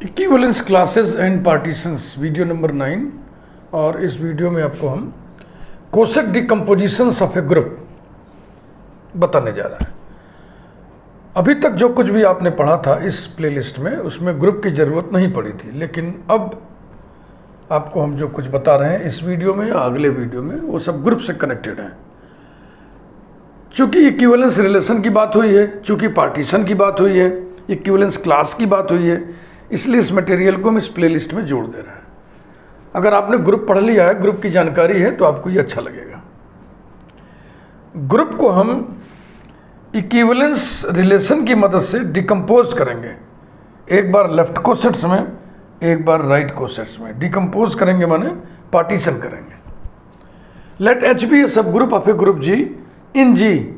Equivalence classes and partitions video number 9। और इस video में आपको हम कोसेट डिकम्पोजिशंस ऑफ ए ग्रुप बताने जा रहा है। अभी तक जो कुछ भी आपने पढ़ा था इस प्लेलिस्ट में उसमें ग्रुप की ज़रूरत नहीं पड़ी थी, लेकिन अब आपको हम जो कुछ बता रहे हैं इस वीडियो में या अगले वीडियो में वो सब ग्रुप से कनेक्टेड हैं। चूँकि इक्विवेलेंस रिलेशन की बात हुई है, चूँकि पार्टीशन की बात हुई है, इक्विवेलेंस क्लास की बात हुई है, इसलिए इस मटेरियल को हम इस प्लेलिस्ट में जोड़ दे रहे हैं। अगर आपने ग्रुप पढ़ लिया है, ग्रुप की जानकारी है, तो आपको ये अच्छा लगेगा। ग्रुप को हम इक्विवेलेंस रिलेशन की मदद से डिकम्पोज करेंगे। एक बार लेफ्ट कोसेट्स में, एक बार राइट कोसेट्स में। डिकम्पोज करेंगे माने पार्टीशन करेंगे। Let H be a subgroup of a group G. In G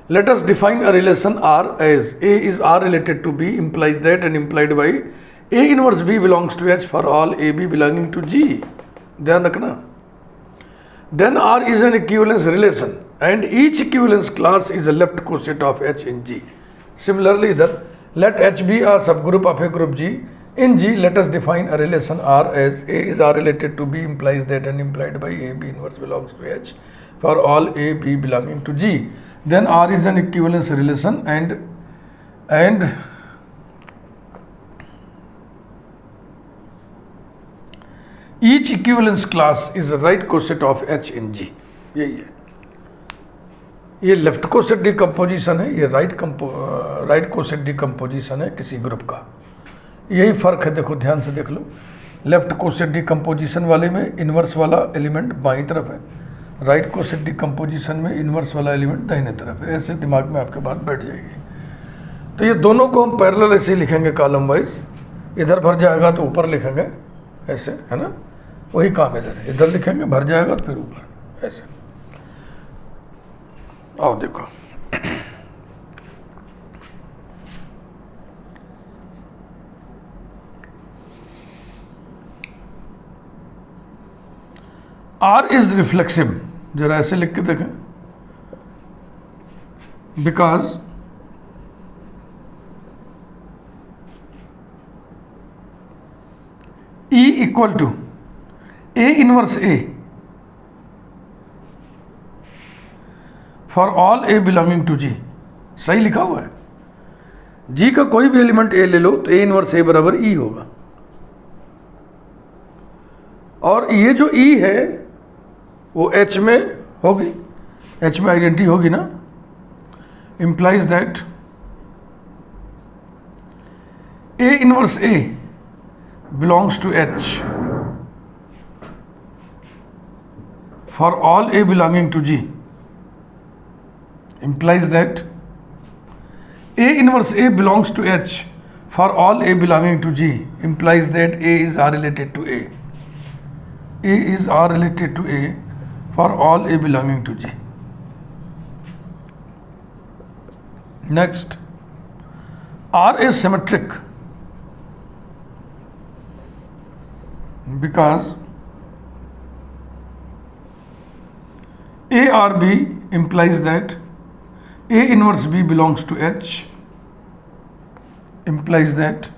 let us define a relation R as A is R related to B implies that and implied by A inverse B belongs to H for all AB belonging to G। ध्यान रखना। Then R is an equivalence relation and each equivalence class is a left coset of H in G। Similarly इधर let H be a subgroup of a group G। In G let us define a relation R as A is R related to B implies that and implied by A B inverse belongs to H for all A B belonging to G। Then R is an equivalence relation and each equivalence class is a right coset of H in G। यही है, ये left coset decomposition है, ये right coset decomposition है किसी group का। यही फर्क है, देखो ध्यान से देख लो। लेफ्ट कोसेट डिकम्पोजिशन वाले में इन्वर्स वाला एलिमेंट बाईं तरफ है, राइट कोसेट डिकम्पोजिशन में इन्वर्स वाला एलिमेंट दाहिने तरफ है। ऐसे दिमाग में आपके बात बैठ जाएगी। तो ये दोनों को हम पैरेलल ऐसे लिखेंगे कॉलम वाइज। इधर भर जाएगा तो ऊपर लिखेंगे ऐसे, है ना। वही काम इधर लिखेंगे, भर जाएगा तो फिर ऊपर ऐसे। आओ देखो, R इज रिफ्लेक्सिव। जरा ऐसे लिख के देखें। Because E equal to A inverse A for all A belonging to G। सही लिखा हुआ है। G का कोई भी एलिमेंट A ले लो तो A इनवर्स A बराबर E होगा। और ये जो E है वो H में होगी, H में आइडेंटिटी होगी ना। implies that A inverse A belongs to H for all A belonging to G। implies that A inverse A belongs to H for all A belonging to G implies that A is R related to A। A is R related to A for all A belonging to G। Next, R is symmetric because A R B implies that A inverse B belongs to H implies that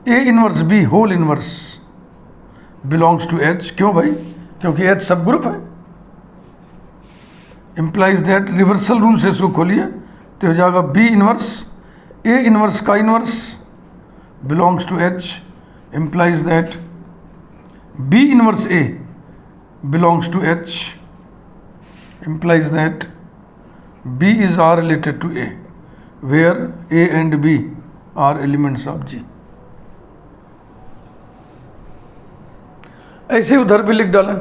A inverse B whole inverse belongs to H। क्यों भाई? क्योंकि H subgroup है। implies that reversal rule से इसको खोलिए तो हो जाएगा B इनवर्स A इनवर्स का inverse belongs to H implies that B inverse A belongs to H implies that B is R related to A where A and B are elements of G। ऐसे उधर भी लिख डालें।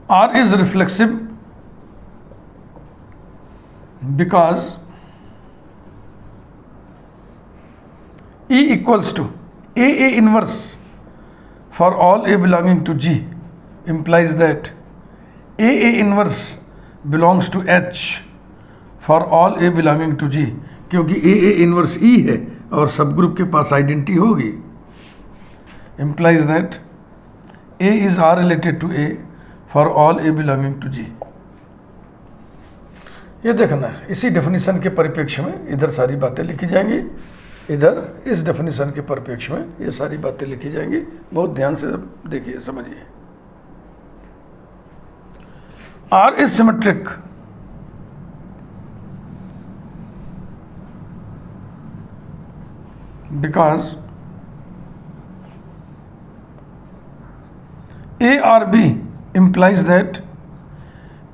R is reflexive because E equals to A inverse for all A belonging to G implies that A inverse belongs to H for all A belonging to G। क्योंकि A inverse E है और सब group के पास identity होगी। implies that A is R related to A for all A belonging to G। ये देखना है, इसी डेफिनेशन के परिप्रेक्ष्य में इधर सारी बातें लिखी जाएंगी, इधर इस डेफिनेशन के परिप्रेक्ष्य में ये सारी बातें लिखी जाएंगी। बहुत ध्यान से देखिए, समझिए। R is symmetric because A or B implies that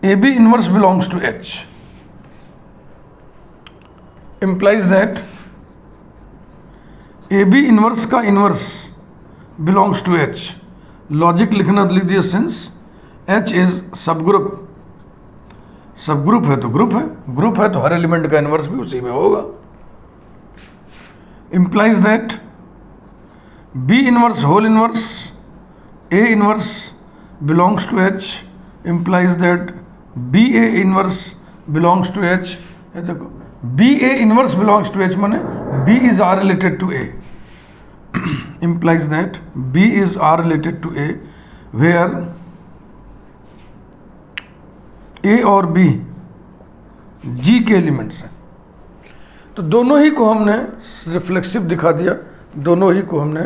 AB inverse belongs to H. Implies that AB inverse का inverse belongs to H. Logic लिखना लिख दिया, since H is subgroup, subgroup है तो ग्रुप है, ग्रुप है तो हर एलिमेंट का इनवर्स भी उसी में होगा। Implies that B inverse whole inverse A inverse belongs to H, implies that BA inverse belongs to H। ये देखो, BA inverse belongs to H माने B is R related to A, implies that B is R related to A, where A और B G के elements हैं। तो दोनों ही को हमने रिफ्लेक्सिव दिखा दिया, दोनों ही को हमने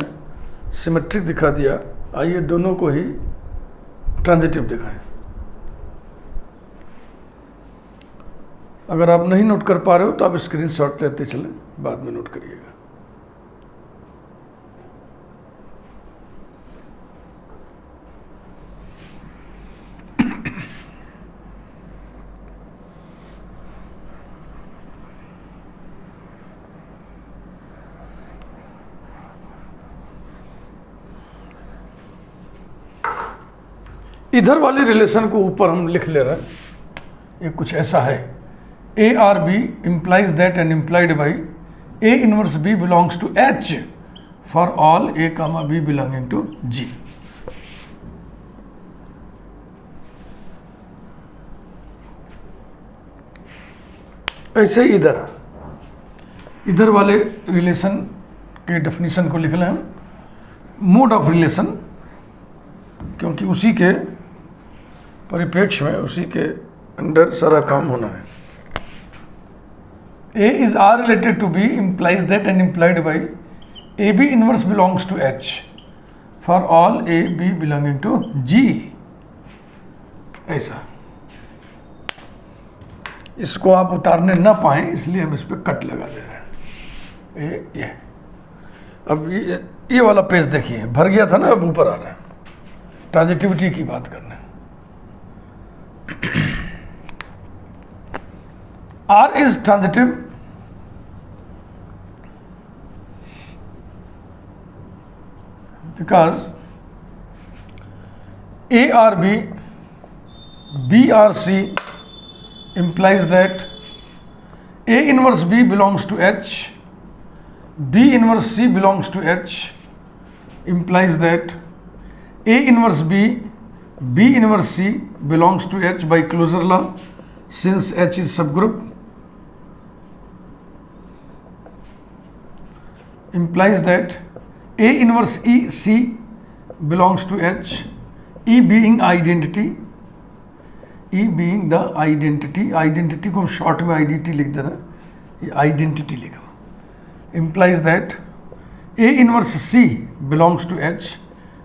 सिमेट्रिक दिखा दिया। आइए दोनों को ही ट्रांजिटिव दिखाएं। अगर आप नहीं नोट कर पा रहे हो तो आप स्क्रीनशॉट लेते चलें, बाद में नोट करिएगा। इधर वाले रिलेशन को ऊपर हम लिख ले रहे हैं, ये कुछ ऐसा है। A R B implies that and implied by A inverse B belongs to H for all A comma B belonging to G. ऐसे इधर इधर वाले रिलेशन के डेफिनेशन को लिख लें हम, मोड ऑफ रिलेशन, क्योंकि उसी के परिप्रेक्ष्य में, उसी के अंडर सारा काम होना है। A is R related to B implies that and implied by AB inverse belongs to H for all A B belonging to G। ऐसा, इसको आप उतारने ना पाए इसलिए हम इस पर कट लगा दे रहे हैं। ये अब ये वाला पेज देखिए, भर गया था ना, अब ऊपर आ रहा है। ट्रांजिटिविटी की बात करना है। R is transitive because A or B, B or C implies that A inverse B belongs to H, B inverse C belongs to H, implies that A inverse B, B inverse C belongs to H by closure law, since H is subgroup, implies that A inverse E C belongs to H, E being identity, E being the identity, identity को हम short में IDT लिख दे रहे हैं, ये identity लिखा, implies that A inverse C belongs to H,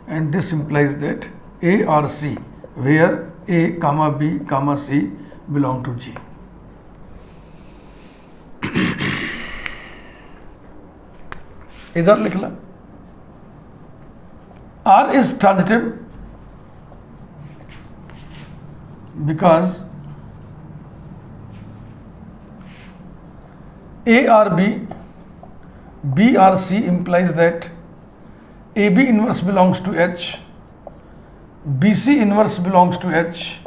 and this implies that A or C where A comma B comma C belong to G। इधर लिख ला, R is transitive because A or B, B or C implies that AB inverse belongs to H, BC inverse belongs to H,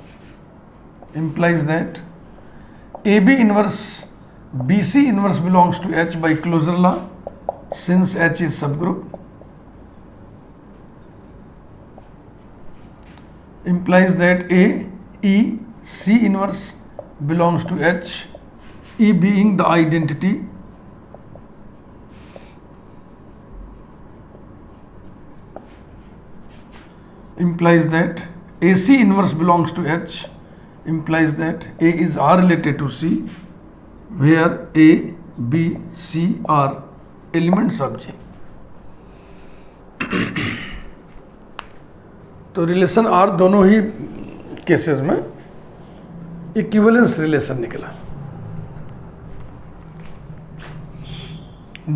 implies that AB inverse BC inverse belongs to H by closure law, since H is subgroup, implies that A E C inverse belongs to H, E being the identity, implies that AC inverse belongs to H, implies that A is R related to C, where A, B, C are elements of G. तो relation R दोनों ही cases में equivalence relation निकला।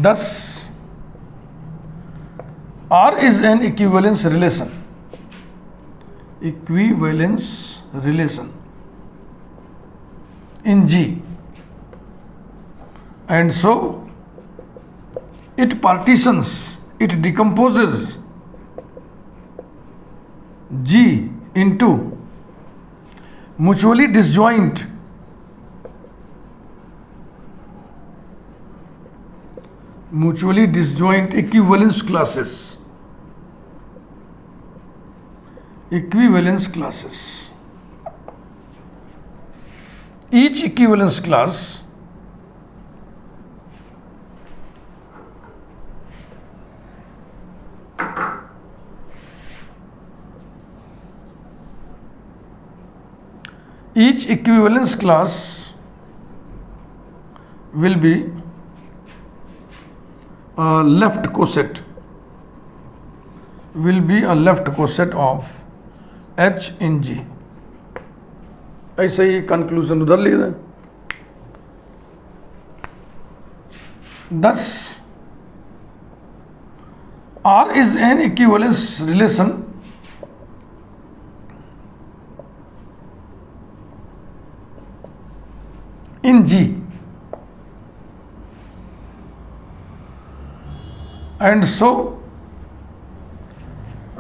Thus, R is an equivalence relation. Equivalence relation in G, and so it partitions, it decomposes G into mutually disjoint equivalence classes. Equivalence classes. Each equivalence class will be a left coset of H in G. ऐसे ही conclusion उधर लिख दें। Thus, R is an equivalence relation in G, and so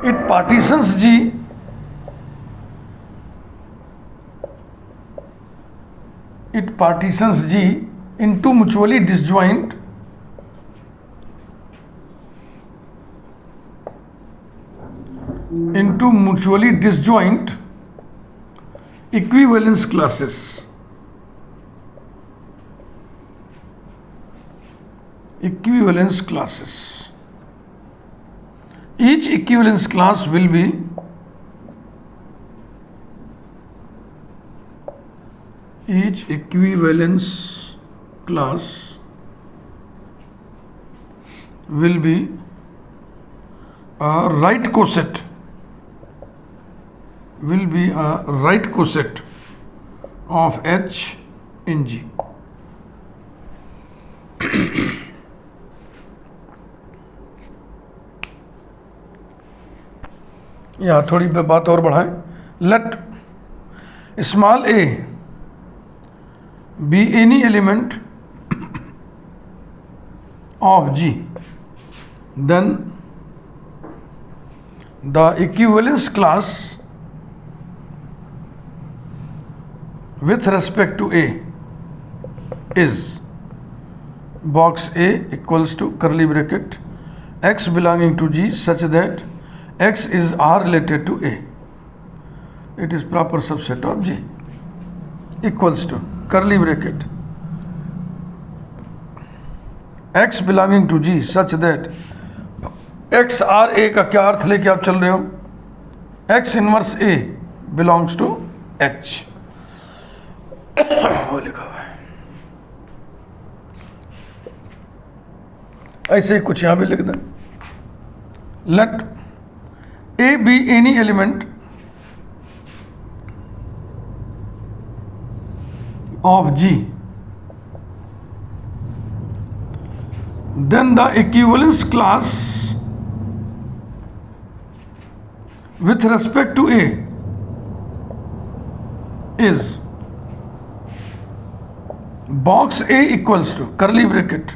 it partitions G into mutually disjoint equivalence classes. Each equivalence class will be a right coset of H in G. यहाँ थोड़ी बात और बढ़ाएं। Let small a be any element of G, then the equivalence class with respect to A is box A equals to curly bracket X belonging to G such that X is R related to A. It is proper subset of G equals to curly bracket X belonging to G such that X R A का क्या अर्थ लेके आप चल रहे हो? X inverse A belongs to H वो लिखा हुआ है। ऐसे ही कुछ यहाँ भी लिख दें। Let A be any element of G, then the equivalence class with respect to A is box A equals to curly bracket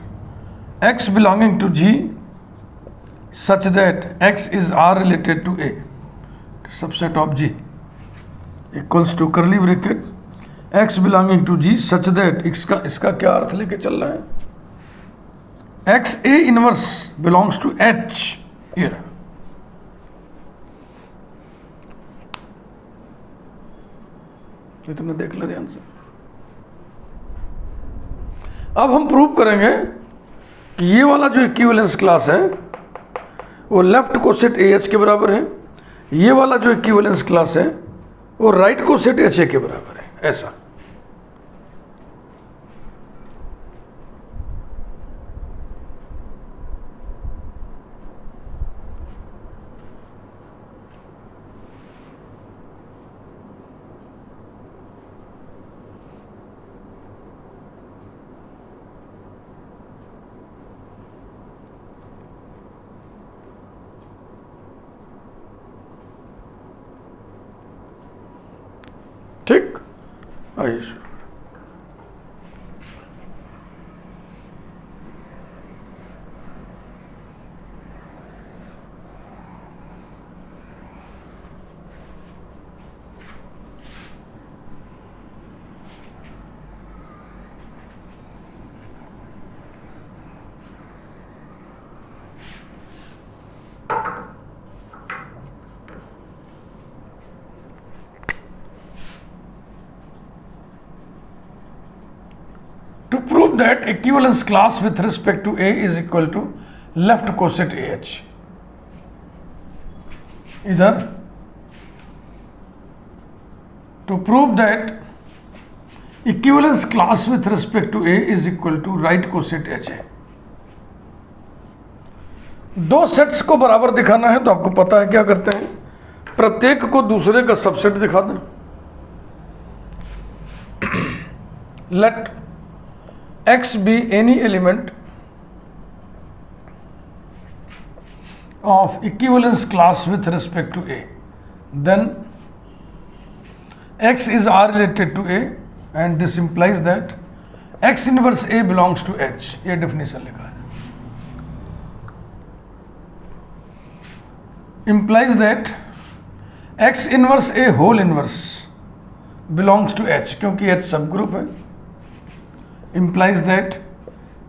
X belonging to G such that X is R related to A, subset of G equals to curly bracket X belonging to G such that इसका क्या अर्थ लेके चल रहा है? X A inverse belongs to H here. इतना देख लो ध्यान से। अब हम प्रूव करेंगे कि ये वाला जो इक्विवेलेंस क्लास है वो लेफ्ट कोसेट AH के बराबर है, ये वाला जो इक्विवेलेंस क्लास है वो राइट कोसेट HA के बराबर है। ऐसा। ठीक, आइए शुरू। To prove that equivalence class with respect to A is equal to left coset AH, इधर to prove that equivalence class with respect to A is equal to right coset HA। दो sets को बराबर दिखाना है तो आपको पता है क्या करते हैं, प्रत्येक को दूसरे का सबसेट दिखा दें। Let X be any element of equivalence class with respect to A, then X is R related to A and this implies that X inverse A belongs to H। ये definition लिखा है, implies that X inverse A whole inverse belongs to H, क्योंकि H subgroup है। implies that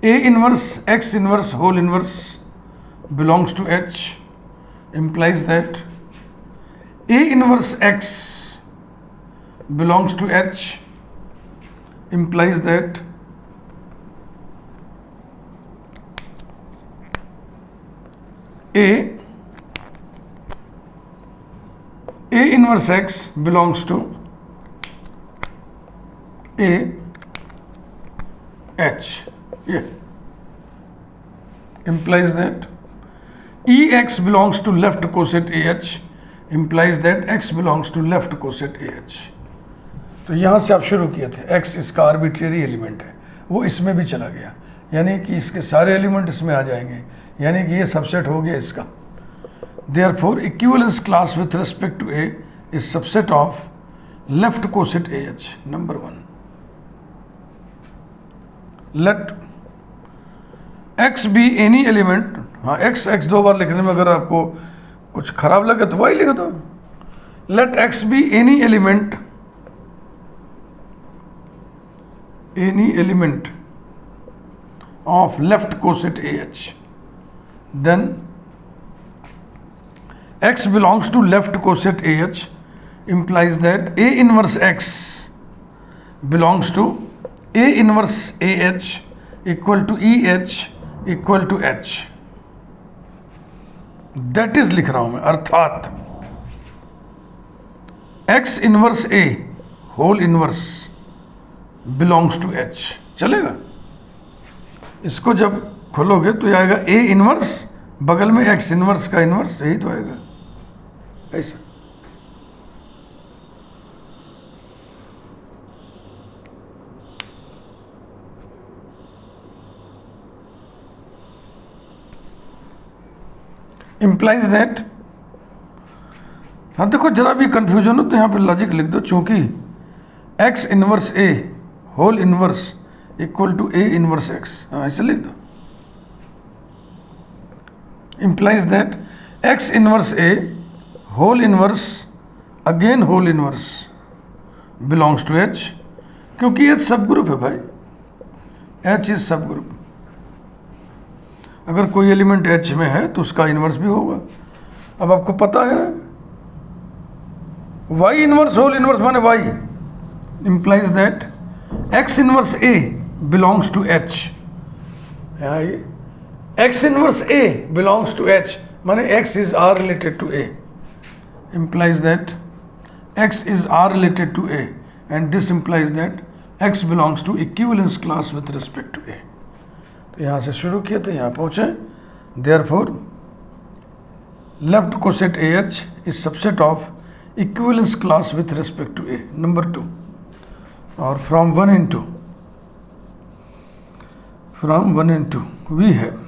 A inverse X inverse whole inverse belongs to H, implies that A inverse X belongs to H, implies that A inverse X belongs to A H, yeah, implies that EX belongs to left coset AH, implies that X belongs to left coset AH। तो यहाँ से आप शुरू किए थे, X इसका arbitrary element है, वो इसमें भी चला गया, यानी कि इसके सारे एलिमेंट इसमें आ जाएंगे, यानी कि ये सबसेट हो गया इसका। Therefore equivalence class with respect to A is subset of left coset AH, number 1। Let X be any element, हाँ X दो बार लिखने में अगर आपको कुछ खराब लगे तो वही लिख दो। Let X be any element of left coset AH, then X belongs to left coset AH, implies that A inverse X belongs to A inverse AH equal to EH equal to H। That is लिख रहा हूं मैं, अर्थात X inverse A whole inverse belongs to H। चलेगा? इसको जब खोलोगे तो आएगा A इनवर्स, बगल में X इनवर्स का इनवर्स, यही तो आएगा ऐसा। implies that, हाँ देखो जरा भी कंफ्यूजन हो तो यहाँ पे लॉजिक लिख दो, चूंकि X inverse A whole inverse equal to A inverse X, हाँ ऐसे लिख दो। implies that X inverse A whole inverse again whole inverse belongs to H, क्योंकि H सब ग्रुप है भाई, H इज सब ग्रुप। अगर कोई एलिमेंट H में है तो उसका इनवर्स भी होगा। अब आपको पता है ना, Y इनवर्स होल इनवर्स माने Y, implies that X inverse A belongs to H। X inverse A belongs to H माने X is R related to A, implies that X is R related to A, and this implies that x belongs to equivalence class with respect to A. तो यहाँ से शुरू किया तो यहाँ पहुँचे, therefore left coset AH is subset of equivalence class with respect to A. Number 2, or from 1 and 2 we have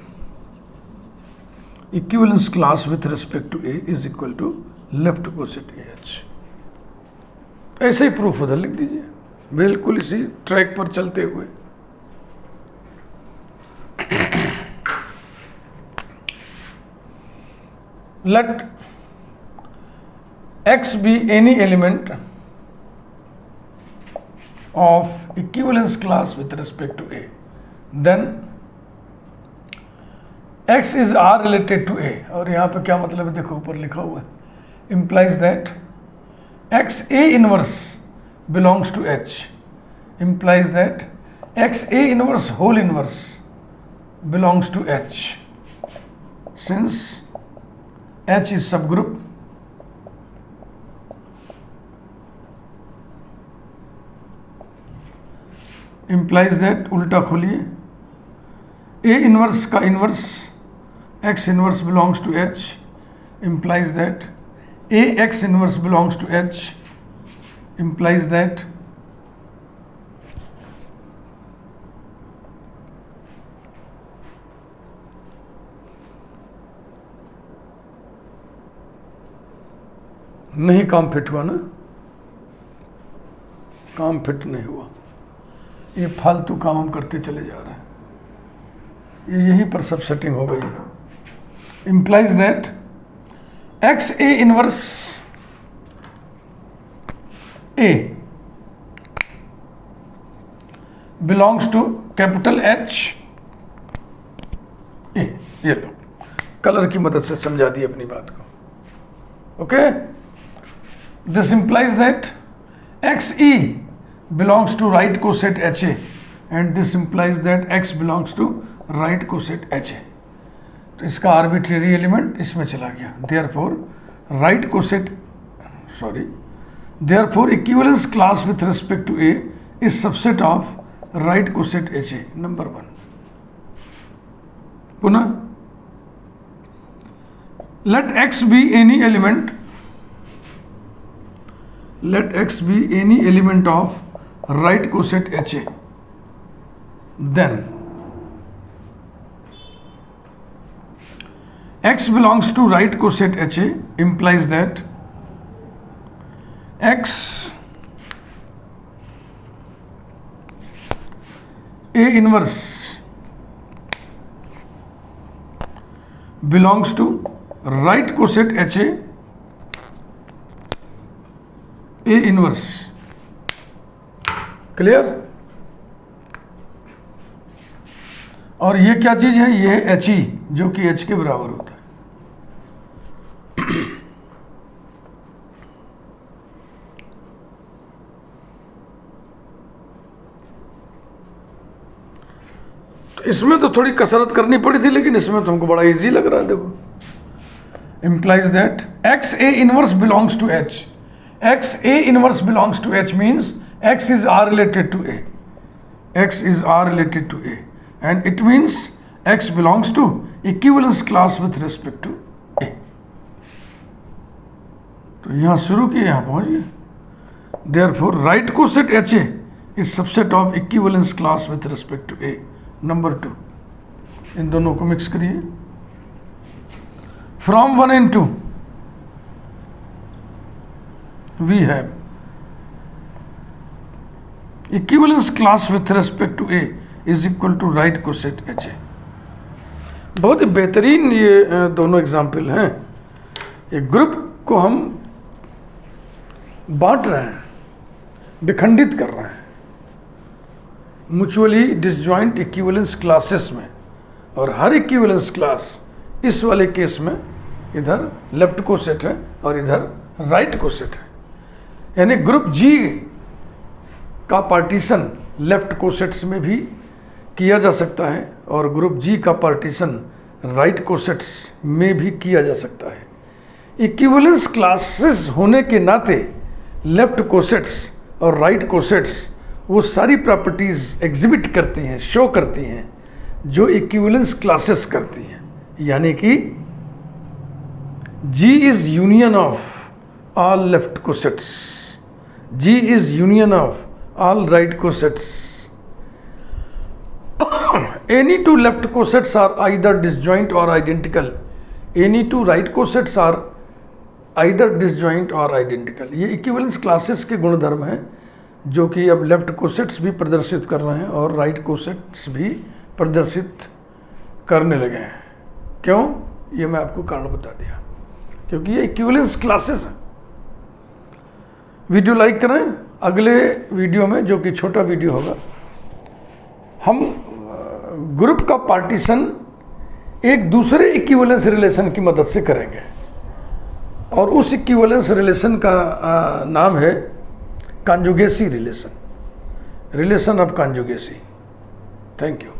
equivalence class with respect to A is equal to left coset AH. ऐसे ही proof उधर लिख दीजिए, बिल्कुल इसी track पर चलते हुए. Let x be any element of equivalence class with respect to A, then x is R related to A. और यहाँ पे क्या मतलब है, देखो ऊपर लिखा हुआ है, implies that x A inverse belongs to H, implies that x A inverse whole inverse belongs to H, since H is subgroup implies that, उल्टा खोलिए, A inverse का inverse x inverse belongs to H implies that A x inverse belongs to H implies that नहीं काम fit हुआ ना, काम fit नहीं हुआ, ये फालतू काम हम करते चले जा रहे हैं, ये यहीं पर सब सेटिंग हो गई. implies that x A inverse A belongs to capital H A. ये लो, कलर की मदद से समझा दी अपनी बात को. Okay, this implies that x E belongs to right coset HA, and this implies that x belongs to right coset HA. तो इसका आर्बिट्रेरी एलिमेंट इसमें चला गया. therefore equivalence class with respect to A is subset of right coset HA. Number 1. पुनः let x be any element of right coset HA, then x belongs to right coset HA implies that x A inverse belongs to right coset HA A inverse. Clear? और ये क्या चीज है, ये है HE जो कि H के बराबर होता है. तो इसमें तो थोड़ी कसरत करनी पड़ी थी, लेकिन इसमें तो हमको बड़ा इजी लग रहा है. देखो, implies that x A inverse belongs to H. x A inverse belongs to H means x is R related to A. X is R related to A, and it means x belongs to equivalence class with respect to A. तो यहाँ शुरू किए, यहाँ पहुँच गए. Therefore right coset HA is subset of equivalence class with respect to A. Number 2, इन दोनों को mix करिए. From 1 and 2 we have equivalence class with respect to A is equal to right coset HA. बहुत ही बेहतरीन ये दोनों example हैं. एक group को हम बांट रहे हैं, विखंडित कर रहे हैं म्यूचुअली डिसजॉइंट इक्विवेलेंस क्लासेस में, और हर इक्विवेलेंस क्लास इस वाले केस में इधर लेफ्ट कोसेट है और इधर राइट कोसेट है. यानी ग्रुप जी का पार्टीशन लेफ्ट कोसेट्स में भी किया जा सकता है और ग्रुप जी का पार्टीशन राइट कोसेट्स में भी किया जा सकता है. इक्विवेलेंस क्लासेस होने के नाते लेफ्ट कोसेट्स और राइट कोसेट्स वो सारी प्रॉपर्टीज़ एग्जिबिट करती हैं, शो करती हैं जो इक्विवेलेंस क्लासेस करती हैं। यानी कि G is union of all left cosets, G is union of all right cosets. Any two left cosets are either disjoint or identical. Any two right cosets are either disjoint or identical. ये equivalence classes के गुणधर्म हैं जो कि अब left cosets भी प्रदर्शित कर रहे हैं और राइट कोसेट्स भी प्रदर्शित करने लगे हैं। क्यों? ये मैं आपको कारण बता दिया, क्योंकि ये इक्विवेलेंस क्लासेस हैं। वीडियो लाइक करें। अगले वीडियो में, जो कि छोटा वीडियो होगा, हम ग्रुप का पार्टीशन एक दूसरे इक्विवेलेंस रिलेशन की मदद से करेंगे और उस इक्विवेलेंस रिलेशन का नाम है conjugacy relation, relation of conjugacy. Thank you.